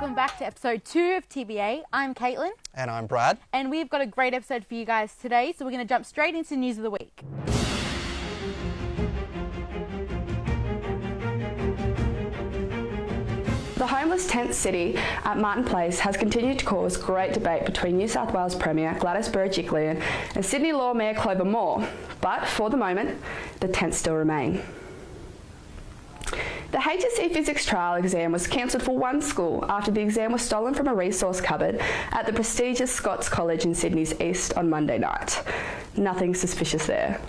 welcome back to episode 2 of TBA. I'm Caitlin. And I'm Brad. And we've got a great episode for you guys today, so we're going to jump straight into news of the week. The homeless tent city at Martin Place has continued to cause great debate between New South Wales Premier Gladys Berejiklian and Sydney Law Mayor Clover Moore, but for the moment, the tents still remain. The HSC physics trial exam was cancelled for one school after the exam was stolen from a resource cupboard at the prestigious Scots College in Sydney's east on Monday night. Nothing suspicious there.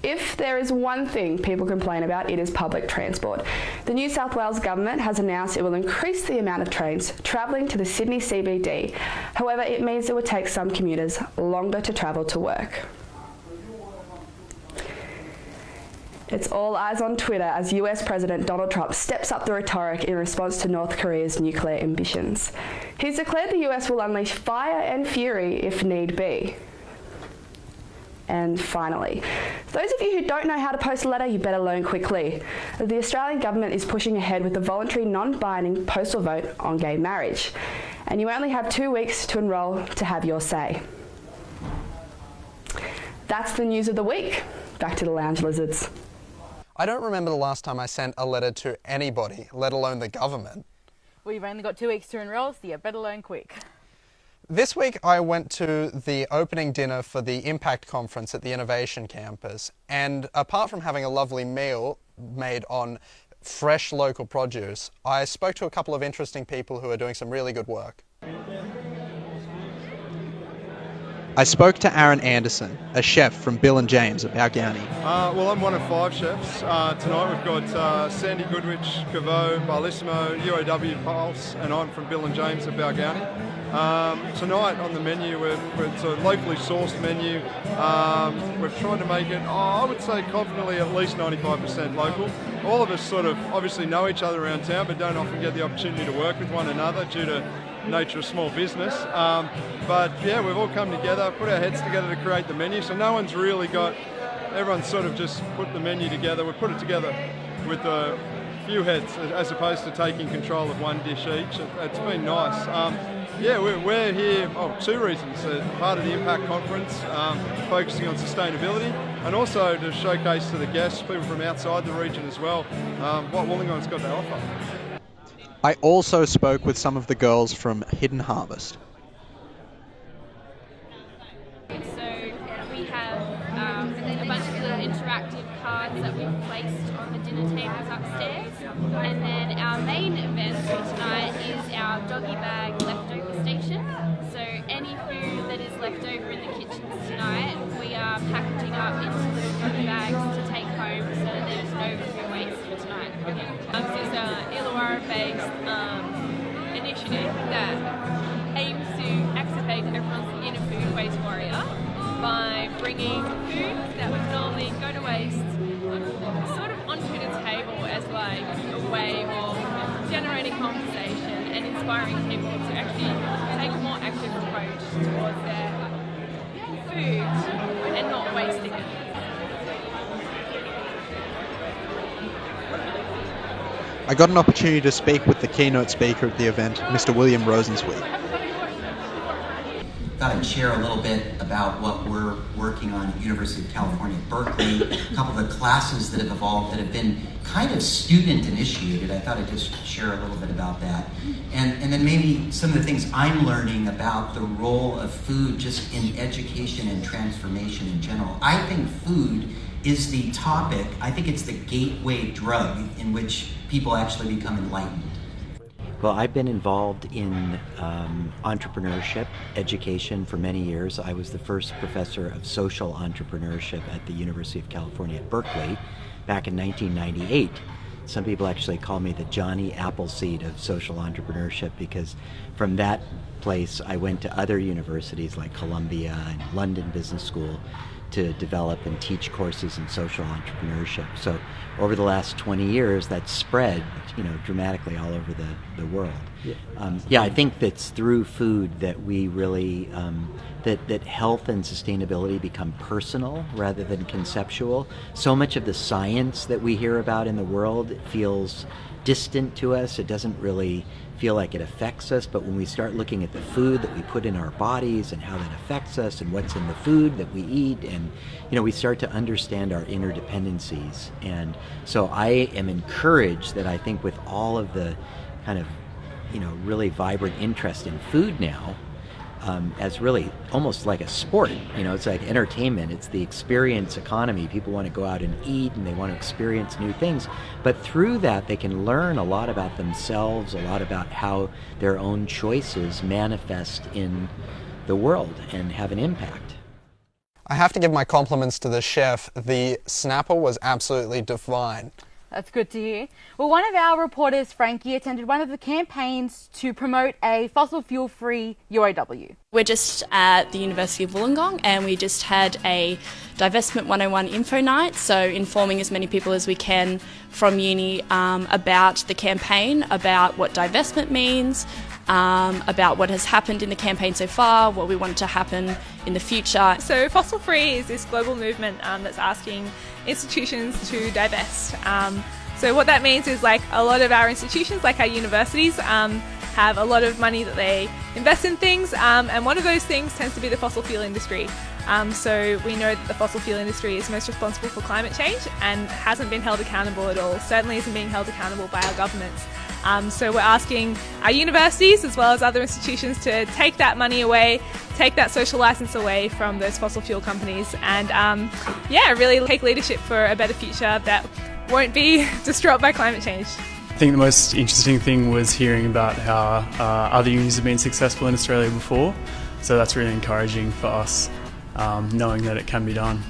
If there is one thing people complain about, it is public transport. The New South Wales government has announced it will increase the amount of trains travelling to the Sydney CBD. However, it means it will take some commuters longer to travel to work. It's all eyes on Twitter as US President Donald Trump steps up the rhetoric in response to North Korea's nuclear ambitions. He's declared the US will unleash fire and fury if need be. And finally, those of you who don't know how to post a letter, you better learn quickly. The Australian government is pushing ahead with the voluntary non-binding postal vote on gay marriage. And you only have 2 weeks to enrol to have your say. That's the news of the week. Back to the lounge lizards. I don't remember the last time I sent a letter to anybody, let alone the government. Well, you've only got 2 weeks to enrol, so you better learn quick. This week I went to the opening dinner for the Impact Conference at the Innovation Campus, and apart from having a lovely meal made on fresh local produce, I spoke to a couple of interesting people who are doing some really good work. I spoke to Aaron Anderson, a chef from Bill and James at Balgownie. Well, I'm one of 5 chefs. Tonight we've got Sandy Goodrich, Caveau, Bellissimo, UAW Pulse, and I'm from Bill and James at Balgownie. Tonight on the menu, it's a locally sourced menu. We've tried to make it, I would say confidently, at least 95% local. All of us sort of obviously know each other around town, but don't often get the opportunity to work with one another due to nature of small business. But yeah, we've all come together, put our heads together to create the menu, so no one's really got, everyone's sort of just put the menu together. We put it together with a few heads as opposed to taking control of one dish each. It's been nice. Yeah, we're here, 2 reasons. Part of the Impact Conference, focusing on sustainability, and also to showcase to the guests, people from outside the region as well, what Wollongong's got to offer. I also spoke with some of the girls from Hidden Harvest. So we have a bunch of little interactive cards that we've placed on the dinner tables upstairs, and then our main event for tonight is our doggy bag leftover station. So any food that is left over in the kitchens tonight, we are packaging up into little doggy bags to take home so that there's no food waste for tonight. So it's an Illawarra-based initiative that aims to activate everyone's inner food waste warrior by bringing food that would normally go to waste sort of onto the table as like a way of generating conversation and inspiring people to actually take a more active approach towards their food and not wasting it. I got an opportunity to speak with the keynote speaker at the event, Mr. William Rosensweet. Thought I'd share a little bit about what we're working on at University of California at Berkeley, a couple of the classes that have evolved that have been kind of student initiated. I thought I'd just share a little bit about that. And then maybe some of the things I'm learning about the role of food just in education and transformation in general. I think food is the topic, I think it's the gateway drug in which people actually become enlightened. Well, I've been involved in entrepreneurship education for many years. I was the first professor of social entrepreneurship at the University of California at Berkeley back in 1998. Some people actually call me the Johnny Appleseed of social entrepreneurship because from that place I went to other universities like Columbia and London Business School to develop and teach courses in social entrepreneurship. So over the last 20 years, that's spread, dramatically all over the world. I think that's through food that we really, that health and sustainability become personal rather than conceptual. So much of the science that we hear about in the world feels distant to us. It doesn't really feel like it affects us, but when we start looking at the food that we put in our bodies and how that affects us and what's in the food that we eat, and we start to understand our interdependencies. And so I am encouraged that I think with all of the kind of really vibrant interest in food now, as really almost like a sport. It's like entertainment. It's the experience economy. People want to go out and eat and they want to experience new things. But through that, they can learn a lot about themselves, a lot about how their own choices manifest in the world and have an impact. I have to give my compliments to the chef. The snapper was absolutely divine. That's good to hear. Well, one of our reporters, Frankie, attended one of the campaigns to promote a fossil fuel-free UAW. We're just at the University of Wollongong and we just had a Divestment 101 info night, so informing as many people as we can from uni about the campaign, about what divestment means, about what has happened in the campaign so far, what we want to happen in the future. So Fossil Free is this global movement that's asking institutions to divest. So what that means is like a lot of our institutions, like our universities, have a lot of money that they invest in things, and one of those things tends to be the fossil fuel industry. So we know that the fossil fuel industry is most responsible for climate change and hasn't been held accountable at all, certainly isn't being held accountable by our governments. So we're asking our universities as well as other institutions to take that money away, take that social license away from those fossil fuel companies and really take leadership for a better future that won't be distraught by climate change. I think the most interesting thing was hearing about how other unis have been successful in Australia before, so that's really encouraging for us, knowing that it can be done.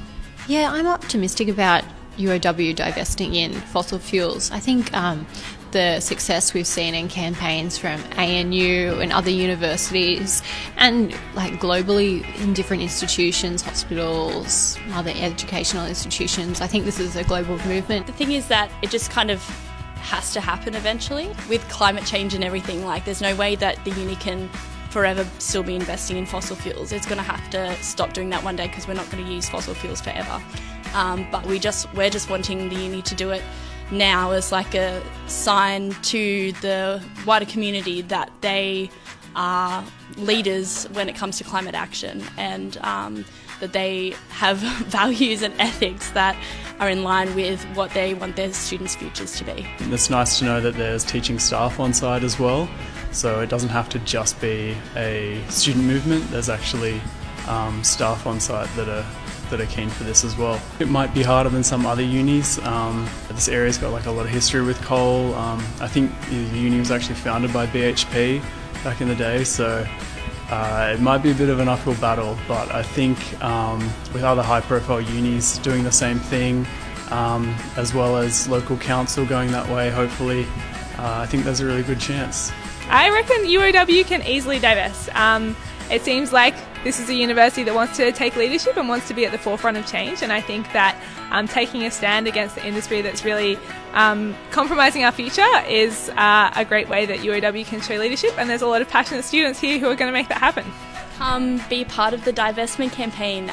Yeah, I'm optimistic about UOW divesting in fossil fuels. I think the success we've seen in campaigns from ANU and other universities and like globally in different institutions, hospitals, other educational institutions, I think this is a global movement. The thing is that it just kind of has to happen eventually. With climate change and everything, like there's no way that the uni can forever still be investing in fossil fuels. It's going to have to stop doing that one day because we're not going to use fossil fuels forever. But we're just wanting the uni to do it now as like a sign to the wider community that they are leaders when it comes to climate action and that they have values and ethics that are in line with what they want their students' futures to be. It's nice to know that there's teaching staff on site as well, so it doesn't have to just be a student movement. There's actually staff on site that are keen for this as well. It might be harder than some other unis. This area's got like a lot of history with coal. I think the uni was actually founded by BHP back in the day, so it might be a bit of an uphill battle, but I think with other high-profile unis doing the same thing, as well as local council going that way, hopefully, I think there's a really good chance. I reckon UOW can easily divest. It seems like this is a university that wants to take leadership and wants to be at the forefront of change, and I think that taking a stand against the industry that's really compromising our future is a great way that UOW can show leadership, and there's a lot of passionate students here who are going to make that happen. Come be part of the divestment campaign,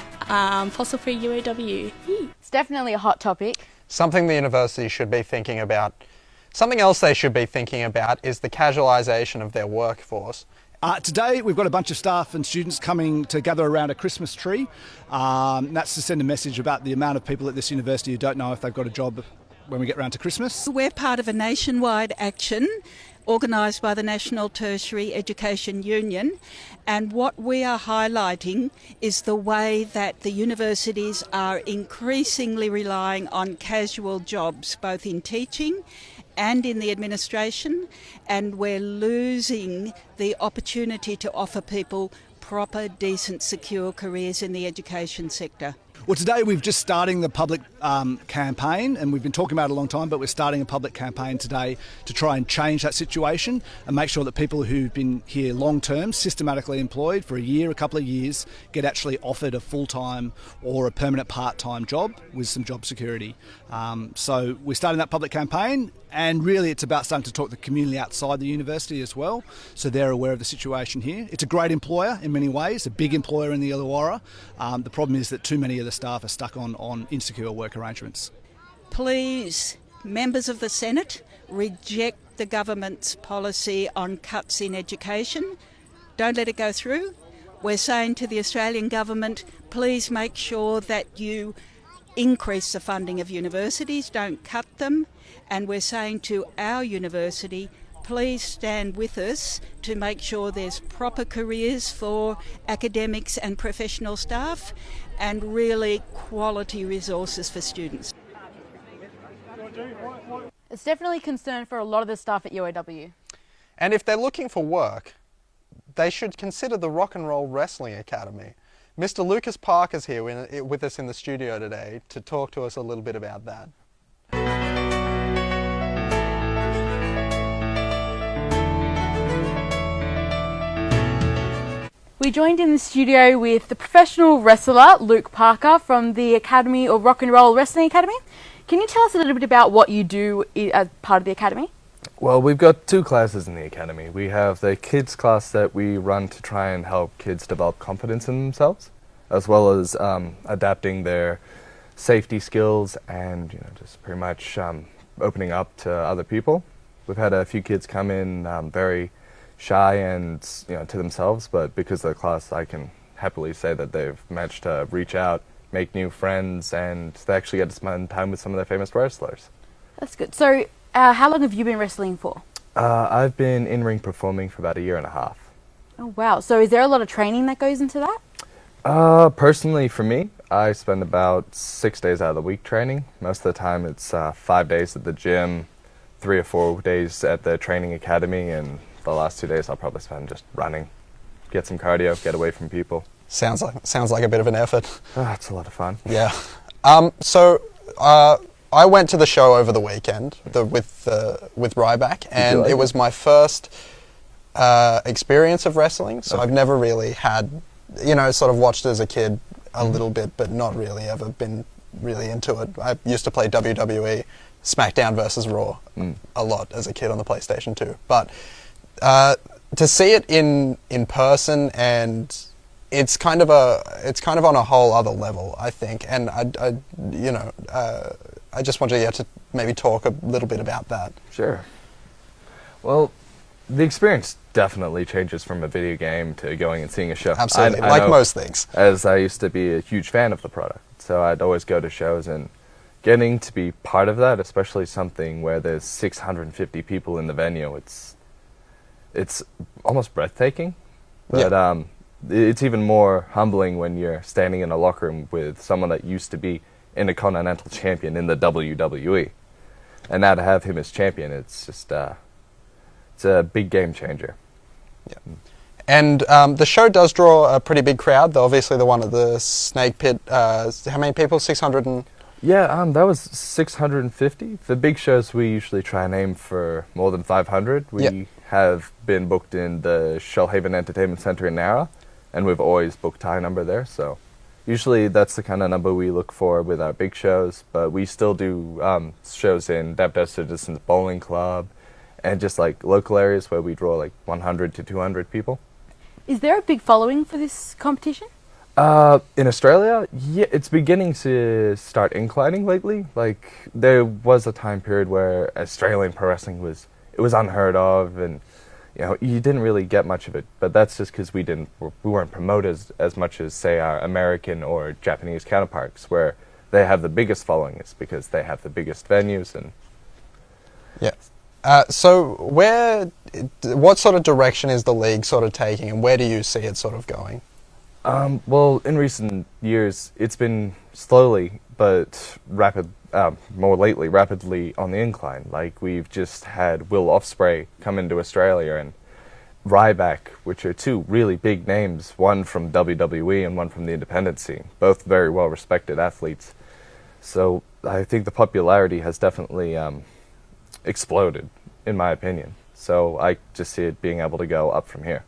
Fossil Free UOW. It's definitely a hot topic. Something the university should be thinking about. Something else they should be thinking about is the casualisation of their workforce. Today we've got a bunch of staff and students coming to gather around a Christmas tree. That's to send a message about the amount of people at this university who don't know if they've got a job when we get round to Christmas. We're part of a nationwide action organised by the National Tertiary Education Union, and what we are highlighting is the way that the universities are increasingly relying on casual jobs, both in teaching and in the administration, and we're losing the opportunity to offer people proper, decent, secure careers in the education sector. Well, today we've just starting the public campaign, and we've been talking about it a long time, but we're starting a public campaign today to try and change that situation and make sure that people who've been here long term, systematically employed for a year, a couple of years, get actually offered a full-time or a permanent part-time job with some job security. So we're starting that public campaign, and really it's about starting to talk to the community outside the university as well, so they're aware of the situation here. It's a great employer in many ways, a big employer in the Illawarra. The problem is that too many of the staff are stuck on insecure work arrangements. Please, members of the Senate, reject the government's policy on cuts in education. Don't let it go through. We're saying to the Australian government, please make sure that you increase the funding of universities, don't cut them. And we're saying to our university, please stand with us to make sure there's proper careers for academics and professional staff and really quality resources for students. It's definitely a concern for a lot of the staff at UOW. And if they're looking for work, they should consider the Rock and Roll Wrestling Academy. Mr. Lucas Parker's here with us in the studio today to talk to us a little bit about that. We joined in the studio with the professional wrestler Luke Parker from the Academy of Rock and Roll Wrestling Academy. Can you tell us a little bit about what you do as part of the Academy? Well, we've got two classes in the Academy. We have the kids class that we run to try and help kids develop confidence in themselves, as well as adapting their safety skills and just pretty much opening up to other people. We've had a few kids come in very shy and to themselves, but because of the class, I can happily say that they've managed to reach out, make new friends, and they actually get to spend time with some of their famous wrestlers. That's good. So, how long have you been wrestling for? I've been in-ring performing for about a year and a half. Oh wow! So, is there a lot of training that goes into that? Personally, for me, I spend about 6 days out of the week training. Most of the time, it's 5 days at the gym, 3 or 4 days at the training academy, and the last 2 days I'll probably spend just running, get some cardio, get away from people. Sounds like a bit of an effort. Oh, it's a lot of fun. Yeah. So I went to the show over the weekend with Ryback, and it was my first experience of wrestling. So I've never really had, sort of watched as a kid a little bit, but not really ever been really into it. I used to play WWE, SmackDown versus Raw a lot as a kid on the PlayStation 2. But to see it in person, and it's kind of on a whole other level, I think. And I just want you to maybe talk a little bit about that. Sure. Well, the experience definitely changes from a video game to going and seeing a show. Absolutely, I like know, most things. As I used to be a huge fan of the product, so I'd always go to shows, and getting to be part of that, especially something where there's 650 people in the venue, it's almost breathtaking. But it's even more humbling when you're standing in a locker room with someone that used to be Intercontinental Champion in the WWE, and now to have him as champion, it's just it's a big game changer. Yeah. And the show does draw a pretty big crowd. Obviously, the one at the Snake Pit. How many people? 600 and... Yeah, that was 650. The big shows we usually try and aim for more than 500. We have been booked in the Shoalhaven Entertainment Centre in Nara, and we've always booked high number there. So usually that's the kind of number we look for with our big shows. But we still do shows in Dapper Citizens Bowling Club, and just like local areas where we draw like 100 to 200 people. Is there a big following for this competition? In Australia, yeah, it's beginning to start inclining lately. Like, there was a time period where Australian pro wrestling was unheard of, and you didn't really get much of it. But that's just because we weren't promoted as much as, say, our American or Japanese counterparts, where they have the biggest following. It's because they have the biggest venues. And so what sort of direction is the league sort of taking, and where do you see it sort of going? Well, in recent years, it's been slowly but more lately, rapidly on the incline. Like, we've just had Will Ospreay come into Australia, and Ryback, which are two really big names, one from WWE and one from the independent scene, both very well-respected athletes. So I think the popularity has definitely exploded, in my opinion. So I just see it being able to go up from here.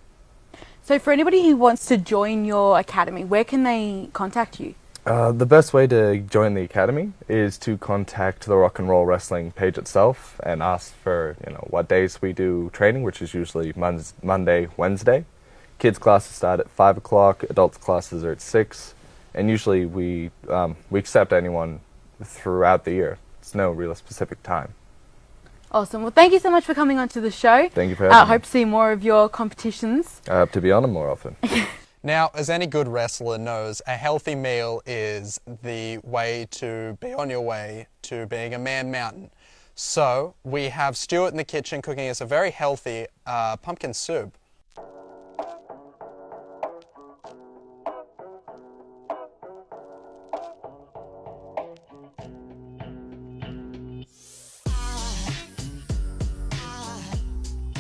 So for anybody who wants to join your academy, where can they contact you? The best way to join the academy is to contact the Rock and Roll Wrestling page itself and ask for what days we do training, which is usually Monday, Wednesday. Kids classes start at 5 o'clock, adults classes are at 6, and usually we accept anyone throughout the year. It's no real specific time. Awesome. Well, thank you so much for coming onto the show. Thank you for having me. Hope to see more of your competitions. I hope to be on them more often. Now, as any good wrestler knows, a healthy meal is the way to be on your way to being a man mountain. So we have Stewart in the kitchen cooking us a very healthy pumpkin soup.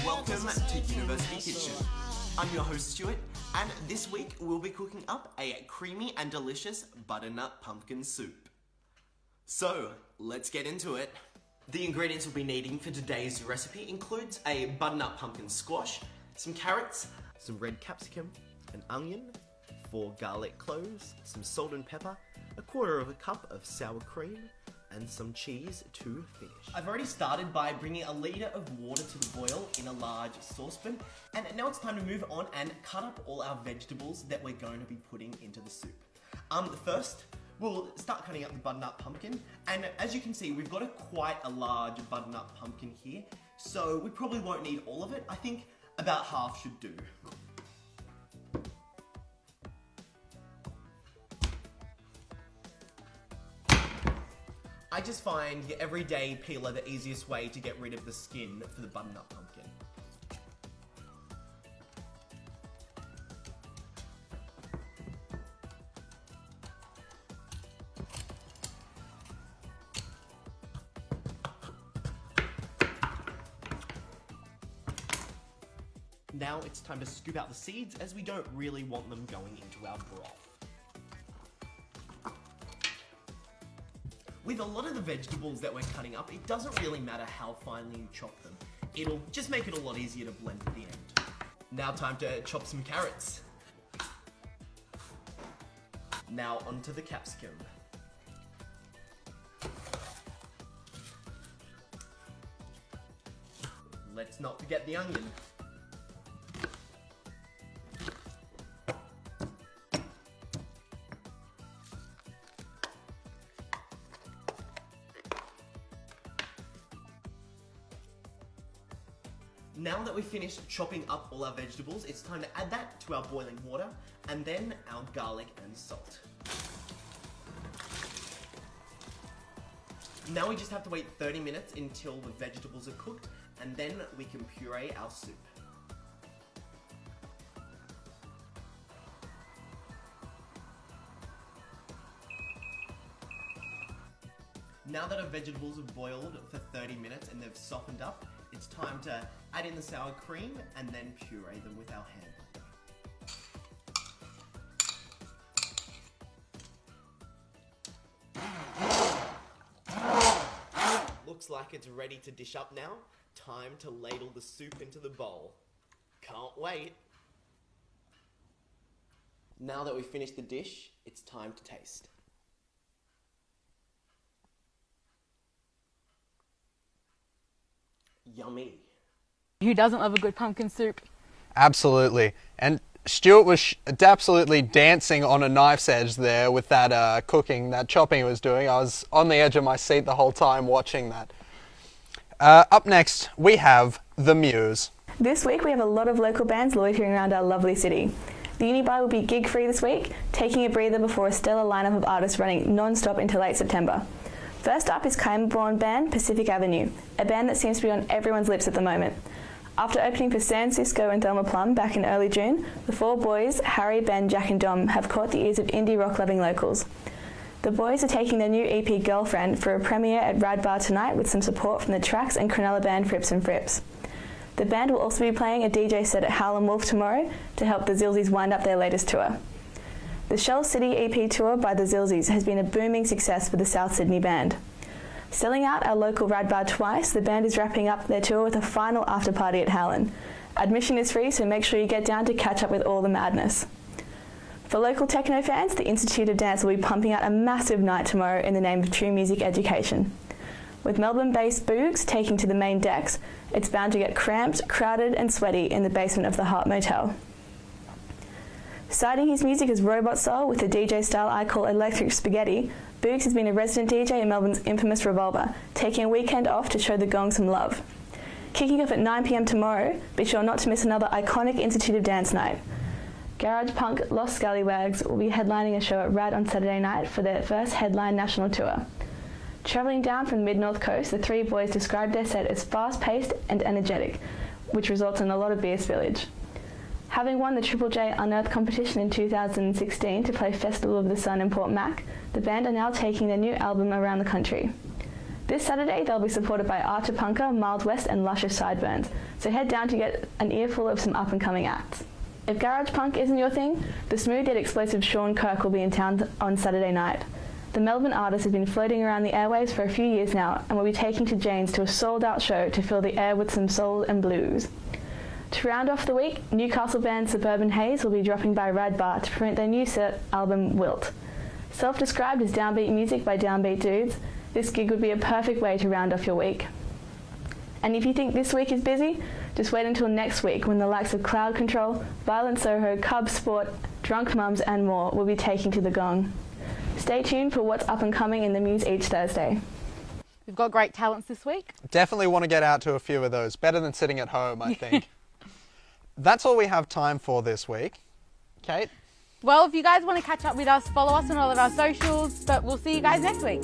Welcome to University Kitchen. I'm your host Stewart, and this week we'll be cooking up a creamy and delicious butternut pumpkin soup. So, let's get into it. The ingredients we'll be needing for today's recipe includes a butternut pumpkin squash, some carrots, some red capsicum, an onion, 4 garlic cloves, some salt and pepper, 1/4 cup of sour cream, and some cheese to finish. I've already started by bringing a litre of water to the boil in a large saucepan, and now it's time to move on and cut up all our vegetables that we're going to be putting into the soup. First, we'll start cutting up the butternut pumpkin, and as you can see, we've got quite a large butternut pumpkin here, so we probably won't need all of it. I think about half should do. I just find the everyday peeler the easiest way to get rid of the skin for the butternut pumpkin. Now it's time to scoop out the seeds, as we don't really want them going into our broth. With a lot of the vegetables that we're cutting up, it doesn't really matter how finely you chop them. It'll just make it a lot easier to blend at the end. Now time to chop some carrots. Now onto the capsicum. Let's not forget the onion. Now that we've finished chopping up all our vegetables, it's time to add that to our boiling water, and then our garlic and salt. Now we just have to wait 30 minutes until the vegetables are cooked, and then we can puree our soup. Now that our vegetables have boiled for 30 minutes and they've softened up, it's time to add in the sour cream and then puree them with our hand. Looks like it's ready to dish up now. Time to ladle the soup into the bowl. Can't wait. Now that we've finished the dish, it's time to taste. Yummy. Who doesn't love a good pumpkin soup? Absolutely. And Stewart was absolutely dancing on a knife's edge there with that cooking, that chopping he was doing. I was on the edge of my seat the whole time watching that. Up next, we have the Muse. This week we have a lot of local bands loitering around our lovely city. The Unibar will be gig-free this week, taking a breather before a stellar lineup of artists running non-stop until late September. First up is Cayman-born band Pacific Avenue, a band that seems to be on everyone's lips at the moment. After opening for San Cisco and Thelma Plum back in early June, the 4 boys, Harry, Ben, Jack and Dom, have caught the ears of indie rock-loving locals. The boys are taking their new EP Girlfriend for a premiere at Rad Bar tonight with some support from the Trax and Cronulla band Frips and Frips. The band will also be playing a DJ set at Howlin' Wolf tomorrow to help the Zilzies wind up their latest tour. The Shell City EP tour by the Zilzies has been a booming success for the South Sydney band. Selling out our local Rad Bar twice, the band is wrapping up their tour with a final after party at Howlin'. Admission is free, so make sure you get down to catch up with all the madness. For local techno fans, the Institute of Dance will be pumping out a massive night tomorrow in the name of true music education. With Melbourne-based Boogs taking to the main decks, it's bound to get cramped, crowded and sweaty in the basement of the Hart Motel. Citing his music as robot soul with the DJ style I call electric spaghetti, Boogs has been a resident DJ in Melbourne's infamous Revolver, taking a weekend off to show the gong some love. Kicking off at 9 p.m. tomorrow, be sure not to miss another iconic Institute of Dance night. Garage punk Lost Scallywags will be headlining a show at Rad on Saturday night for their first headline national tour. Travelling down from the mid-north coast, the three boys described their set as fast-paced and energetic, which results in a lot of beer spillage. Having won the Triple J Unearthed competition in 2016 to play Festival of the Sun in Port Mac, the band are now taking their new album around the country. This Saturday, they'll be supported by Archer Punker, Mild West and Luscious Sideburns, so head down to get an earful of some up-and-coming acts. If garage punk isn't your thing, the smooth yet explosive Sean Kirk will be in town on Saturday night. The Melbourne artist has been floating around the airwaves for a few years now and will be taking to Jane's to a sold-out show to fill the air with some soul and blues. To round off the week, Newcastle band Suburban Haze will be dropping by Rad Bar to promote their new album Wilt. Self-described as downbeat music by downbeat dudes, this gig would be a perfect way to round off your week. And if you think this week is busy, just wait until next week when the likes of Cloud Control, Violent Soho, Cub Sport, Drunk Mums and more will be taking to the gong. Stay tuned for what's up and coming in the Muse each Thursday. We've got great talents this week. Definitely want to get out to a few of those. Better than sitting at home, I think. That's all we have time for this week. Cait? Well, if you guys want to catch up with us, follow us on all of our socials, but we'll see you guys next week.